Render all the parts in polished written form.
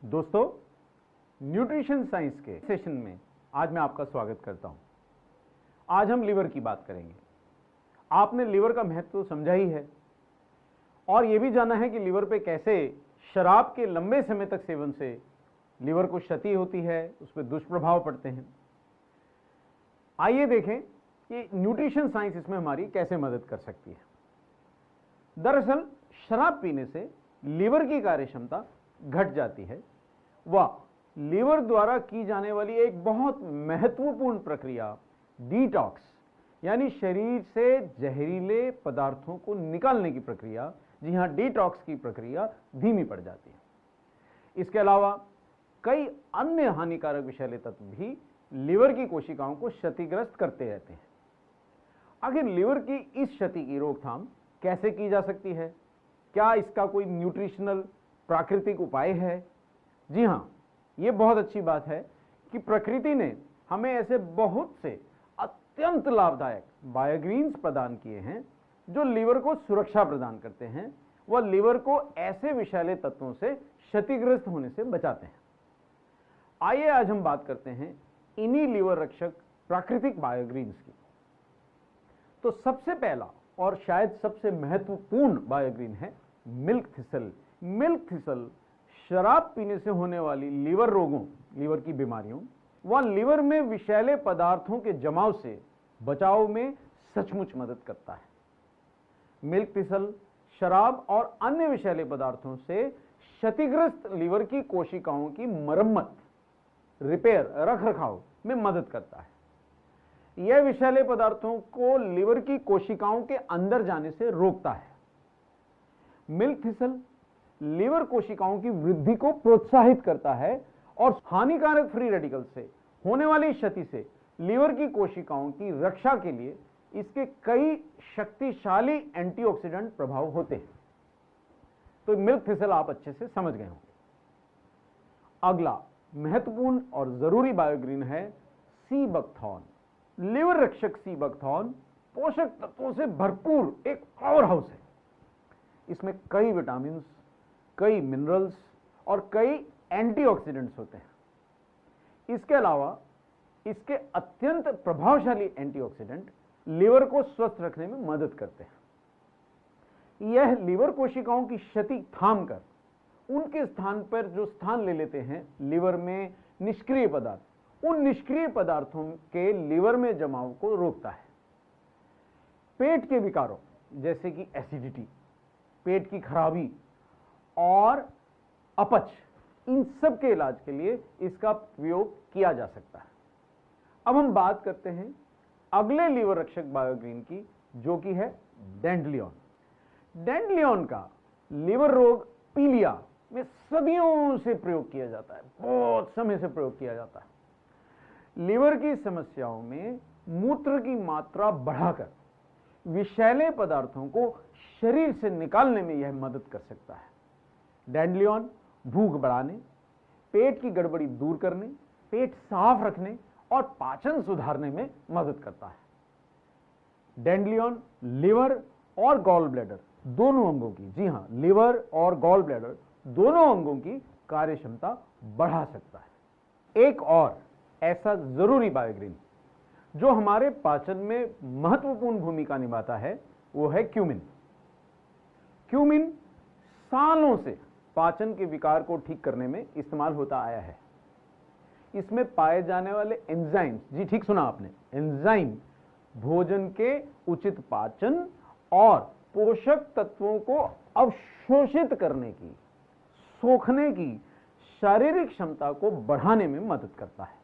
दोस्तों, nutrition science के session में आज मैं आपका स्वागत करता हूं। आज हम लिवर की बात करेंगे। आपने लिवर का महत्व तो समझा ही है और यह भी जाना है कि लिवर पे कैसे शराब के लंबे समय तक सेवन से लिवर को क्षति होती है, उस पर दुष्प्रभाव पड़ते हैं। आइए देखें कि न्यूट्रिशन साइंस इसमें हमारी कैसे मदद कर सकती है। दरअसल शराब पीने से लिवर की कार्यक्षमता घट जाती है। वह लिवर द्वारा की जाने वाली एक बहुत महत्वपूर्ण प्रक्रिया डिटॉक्स यानी शरीर से जहरीले पदार्थों को निकालने की प्रक्रिया, जी हां, डिटॉक्स की प्रक्रिया धीमी पड़ जाती है। इसके अलावा कई अन्य हानिकारक विषैले तत्व भी लिवर की कोशिकाओं को क्षतिग्रस्त करते रहते हैं। आखिर लिवर की इस क्षति की रोकथाम कैसे की जा सकती है? क्या इसका कोई न्यूट्रिशनल प्राकृतिक उपाय है? जी हां, यह बहुत अच्छी बात है कि प्रकृति ने हमें ऐसे बहुत से अत्यंत लाभदायक बायोग्रीन्स प्रदान किए हैं जो लिवर को सुरक्षा प्रदान करते हैं, वह लिवर को ऐसे विषैले तत्वों से क्षतिग्रस्त होने से बचाते हैं। आइए आज हम बात करते हैं इन्हीं लिवर रक्षक प्राकृतिक बायोग्रीन्स की। तो सबसे पहला और शायद सबसे महत्वपूर्ण बायोग्रीन है मिल्क थिसल। मिल्क थिसल शराब पीने से होने वाली लिवर रोगों, लिवर की बीमारियों व लिवर में विषैले पदार्थों के जमाव से बचाव में सचमुच मदद करता है। मिल्क थिसल शराब और अन्य विषैले पदार्थों से क्षतिग्रस्त लिवर की कोशिकाओं की मरम्मत, रिपेयर, रखरखाव में मदद करता है। यह विषैले पदार्थों को लिवर की कोशिकाओं के अंदर जाने से रोकता है। मिल्क थिसल लिवर कोशिकाओं की वृद्धि को प्रोत्साहित करता है और हानिकारक फ्री रेडिकल से होने वाली क्षति से लिवर की कोशिकाओं की रक्षा के लिए इसके कई शक्तिशाली एंटीऑक्सीडेंट प्रभाव होते हैं। तो मिल्क थिसल आप अच्छे से समझ गए होंगे। अगला महत्वपूर्ण और जरूरी बायोग्रीन है सी बकथॉर्न। लिवर रक्षक सी बकथॉर्न पोषक तत्वों से भरपूर एक पावर हाउस है। इसमें कई विटामिन, कई मिनरल्स और कई एंटीऑक्सीडेंट्स होते हैं। इसके अलावा इसके अत्यंत प्रभावशाली एंटीऑक्सीडेंट लिवर को स्वस्थ रखने में मदद करते हैं। यह लिवर कोशिकाओं की क्षति थामकर उनके स्थान पर जो स्थान ले लेते हैं लिवर में निष्क्रिय पदार्थ, उन निष्क्रिय पदार्थों के लिवर में जमाव को रोकता है। पेट के विकारों जैसे कि एसिडिटी, पेट की खराबी और अपच, इन सब के इलाज के लिए इसका प्रयोग किया जा सकता है। अब हम बात करते हैं अगले लिवर रक्षक बायोग्रीन की, जो कि है डेंड्लियन। डेंड्लियन का लिवर रोग पीलिया में सदियों से प्रयोग किया जाता है, बहुत समय से प्रयोग किया जाता है। लिवर की समस्याओं में मूत्र की मात्रा बढ़ाकर विषैले पदार्थों को शरीर से निकालने में यह मदद कर सकता है। डेंड्लियन भूख बढ़ाने, पेट की गड़बड़ी दूर करने, पेट साफ रखने और पाचन सुधारने में मदद करता है। डेंड्लियन लिवर और गॉल ब्लैडर दोनों अंगों की, जी हां, लिवर और गॉल ब्लैडर दोनों अंगों की कार्यक्षमता बढ़ा सकता है। एक और ऐसा जरूरी बायोग्रीन जो हमारे पाचन में महत्वपूर्ण भूमिका निभाता है वो है क्यूमिन। क्यूमिन सालों से पाचन के विकार को ठीक करने में इस्तेमाल होता आया है। इसमें पाए जाने वाले एंजाइम, जी ठीक सुना आपने, एंजाइम भोजन के उचित पाचन और पोषक तत्वों को अवशोषित करने की, सोखने की शारीरिक क्षमता को बढ़ाने में मदद करता है।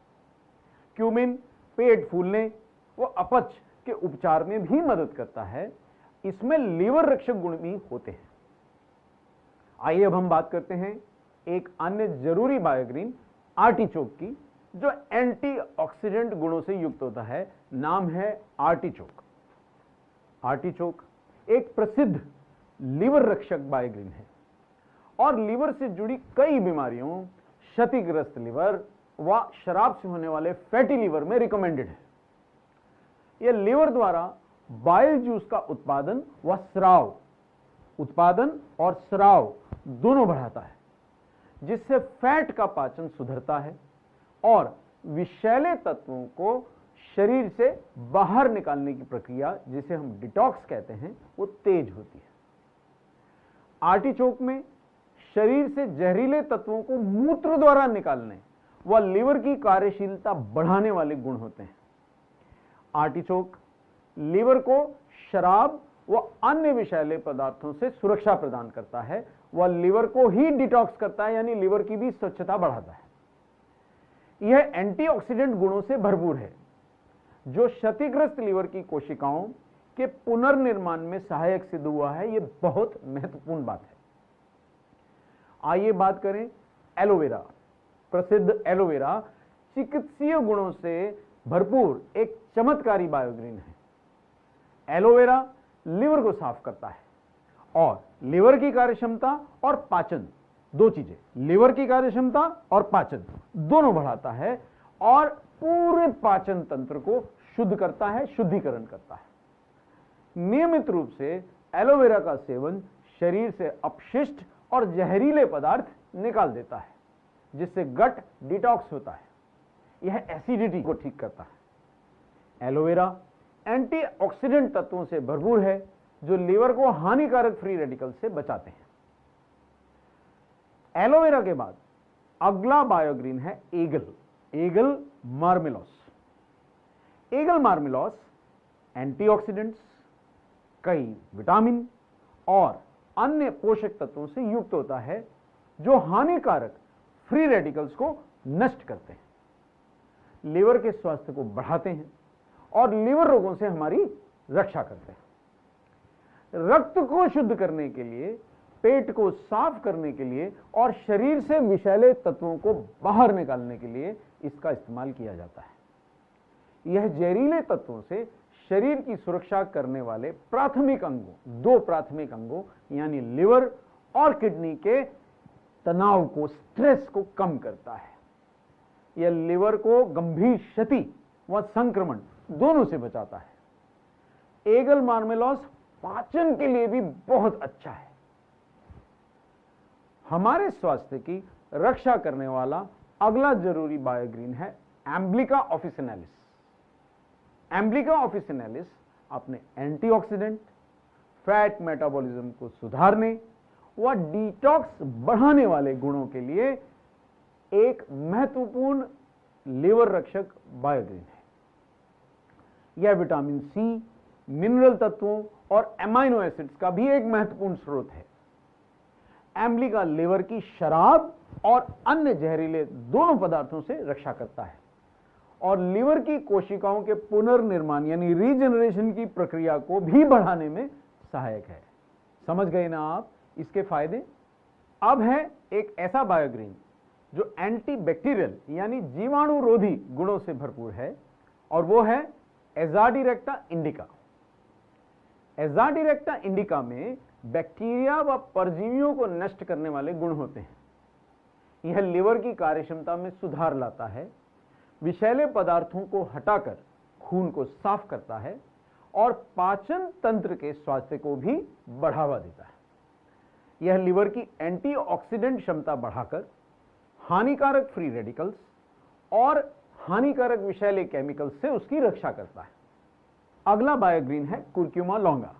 क्यूमिन पेट फूलने व अपच के उपचार में भी मदद करता है। इसमें लिवर रक्षक गुण भी होते हैं। आइए अब हम बात करते हैं एक अन्य जरूरी बायोग्रीन आर्टिचोक की, जो एंटीऑक्सीडेंट गुणों से युक्त होता है। नाम है आर्टिचोक। आर्टिचोक एक प्रसिद्ध लिवर रक्षक बायोग्रीन है और लिवर से जुड़ी कई बीमारियों, क्षतिग्रस्त लिवर व शराब से होने वाले फैटी लिवर में रिकमेंडेड है। यह लिवर द्वारा बाइल जूस का उत्पादन व स्राव, उत्पादन और स्राव दोनों बढ़ाता है, जिससे फैट का पाचन सुधरता है और विषैले तत्वों को शरीर से बाहर निकालने की प्रक्रिया, जिसे हम डिटॉक्स कहते हैं, वो तेज होती है। आर्टिचोक में शरीर से जहरीले तत्वों को मूत्र द्वारा निकालने व लीवर की कार्यशीलता बढ़ाने वाले गुण होते हैं। आर्टिचोक लीवर को शराब व अन्य विषैले पदार्थों से सुरक्षा प्रदान करता है व लीवर को ही डिटॉक्स करता है, यानी लीवर की भी स्वच्छता बढ़ाता है। यह एंटीऑक्सीडेंट गुणों से भरपूर है जो क्षतिग्रस्त लीवर की कोशिकाओं के पुनर्निर्माण में सहायक सिद्ध हुआ है। यह बहुत महत्वपूर्ण बात है। आइए बात करें एलोवेरा। प्रसिद्ध एलोवेरा चिकित्सीय गुणों से भरपूर एक चमत्कारी बायोग्रीन है। एलोवेरा लिवर को साफ करता है और लिवर की कार्यक्षमता और पाचन, दो चीजें, लिवर की कार्यक्षमता और पाचन दोनों बढ़ाता है और पूरे पाचन तंत्र को शुद्ध करता है, शुद्धिकरण करता है। नियमित रूप से एलोवेरा का सेवन शरीर से अपशिष्ट और जहरीले पदार्थ निकाल देता है, जिससे गट डिटॉक्स होता है। यह एसिडिटी को ठीक करता है। एलोवेरा एंटीऑक्सीडेंट तत्वों से भरपूर है जो लीवर को हानिकारक फ्री रेडिकल से बचाते हैं। एलोवेरा के बाद अगला बायोग्रीन है एगल, एगल मार्मेलोस। एगल मार्मेलोस एंटीऑक्सीडेंट्स, कई विटामिन और अन्य पोषक तत्वों से युक्त होता है जो हानिकारक फ्री रेडिकल्स को नष्ट करते हैं, लीवर के स्वास्थ्य को बढ़ाते हैं और लीवर रोगों से हमारी रक्षा करते हैं। रक्त को शुद्ध करने के लिए, पेट को साफ करने के लिए और शरीर से विषैले तत्वों को बाहर निकालने के लिए इसका इस्तेमाल किया जाता है। यह जहरीले तत्वों से शरीर की सुरक्षा करने वाले प्राथमिक अंगों, दो प्राथमिक अंगों यानी लिवर और किडनी के तनाव को, स्ट्रेस को कम करता है। यह लिवर को गंभीर क्षति व संक्रमण दोनों से बचाता है। एगल मार्मेलोस पाचन के लिए भी बहुत अच्छा है। हमारे स्वास्थ्य की रक्षा करने वाला अगला जरूरी बायोग्रीन है एम्ब्लिका ऑफिसिनालिस। एम्ब्लिका ऑफिसिनालिस अपने एंटीऑक्सीडेंट, फैट मेटाबॉलिज्म को सुधारने व डिटॉक्स बढ़ाने वाले गुणों के लिए एक महत्वपूर्ण लीवर रक्षक बायोग्रीन है। यह विटामिन सी, मिनरल तत्वों और एमाइनो एसिड्स का भी एक महत्वपूर्ण स्रोत है। एम्ब्लिका लिवर की शराब और अन्य जहरीले दोनों पदार्थों से रक्षा करता है और लिवर की कोशिकाओं के पुनर्निर्माण यानी रीजनरेशन की प्रक्रिया को भी बढ़ाने में सहायक है। समझ गए ना आप इसके फायदे? अब है एक ऐसा बायोग्रीन जो एंटीबैक्टीरियल यानी जीवाणुरोधी गुणों से भरपूर है और वो है एजाडिरेक्टा इंडिका। एजाडिरेक्टा इंडिका में बैक्टीरिया व परजीवियों को नष्ट करने वाले गुण होते हैं। यह लिवर की कार्यक्षमता में सुधार लाता है, विषैले पदार्थों को हटाकर खून को साफ करता है और पाचन तंत्र के स्वास्थ्य को भी बढ़ावा देता है। यह लिवर की एंटीऑक्सीडेंट क्षमता बढ़ाकर हानिकारक फ्री रेडिकल्स और हानिकारक विषैले केमिकल्स से उसकी रक्षा करता है। अगला बायोग्रीन है कुर्क्यूमा लौंगा।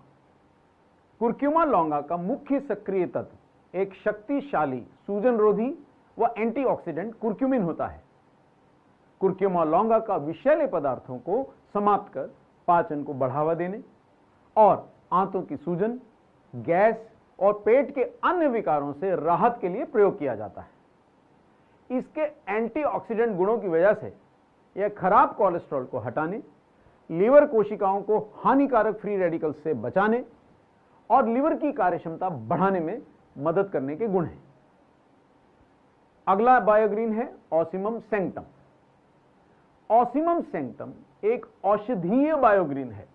कुर्क्यूमा लौंगा का मुख्य सक्रिय तत्व एक शक्तिशाली सूजनरोधी व एंटीऑक्सीडेंट कुर्क्यूमिन होता है। कुर्क्यूमा लौंगा का विषैले पदार्थों को समाप्त कर पाचन को बढ़ावा देने और आंतों की सूजन, गैस और पेट के अन्य विकारों से राहत के लिए प्रयोग किया जाता है। इसके एंटीऑक्सीडेंट गुणों की वजह से यह खराब कोलेस्ट्रॉल को हटाने, लीवर कोशिकाओं को हानिकारक फ्री रेडिकल्स से बचाने और लीवर की कार्यक्षमता बढ़ाने में मदद करने के गुण हैं। अगला बायोग्रीन है ऑसिमम सैंक्टम। ऑसिमम सैंक्टम एक औषधीय बायोग्रीन है।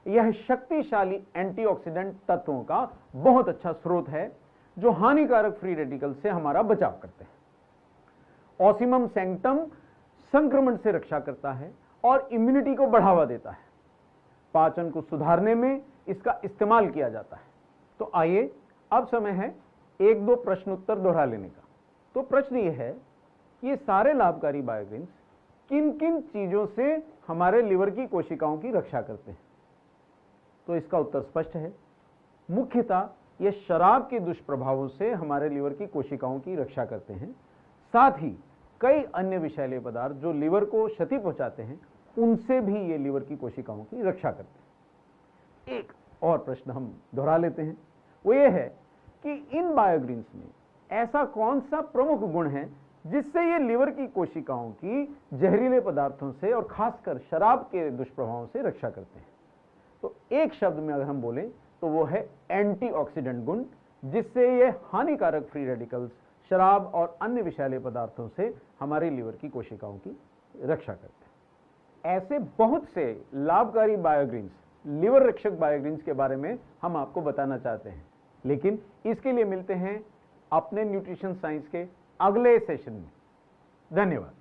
यह शक्तिशाली एंटीऑक्सीडेंट तत्वों का बहुत अच्छा स्रोत है जो हानिकारक फ्री रेडिकल से हमारा बचाव करते हैं। ऑसिमम सैंक्टम संक्रमण से रक्षा करता है और इम्यूनिटी को बढ़ावा देता है। पाचन को सुधारने में इसका इस्तेमाल किया जाता है। तो आइए अब समय है एक दो प्रश्न उत्तर दोहरा लेने का। तो प्रश्न ये है कि ये सारे लाभकारी बायोग्रीन्स किन किन चीजों से हमारे लिवर की कोशिकाओं की रक्षा करते हैं? तो इसका उत्तर स्पष्ट है। मुख्यतः ये शराब के दुष्प्रभावों से हमारे लिवर की कोशिकाओं की रक्षा करते हैं, साथ ही कई अन्य विषैले पदार्थ जो लिवर को क्षति पहुंचाते हैं उनसे भी ये लिवर की कोशिकाओं की रक्षा करते हैं। एक और प्रश्न हम दोहरा लेते हैं, वो ये है कि इन बायोग्रीन्स में ऐसा कौन सा प्रमुख गुण है जिससे ये लिवर की कोशिकाओं की जहरीले पदार्थों से और खासकर शराब के दुष्प्रभावों से रक्षा करते हैं? तो एक शब्द में अगर हम बोलें तो वो है एंटीऑक्सीडेंट गुण, जिससे ये हानिकारक फ्री रेडिकल्स, शराब और अन्य विषैले पदार्थों से हमारे लिवर की कोशिकाओं की रक्षा करते हैं। ऐसे बहुत से लाभकारी बायोग्रीन्स, लिवर रक्षक बायोग्रीन्स के बारे में हम आपको बताना चाहते हैं, लेकिन इसके लिए मिलते हैं अपने न्यूट्रिशन साइंस के अगले सेशन में। धन्यवाद।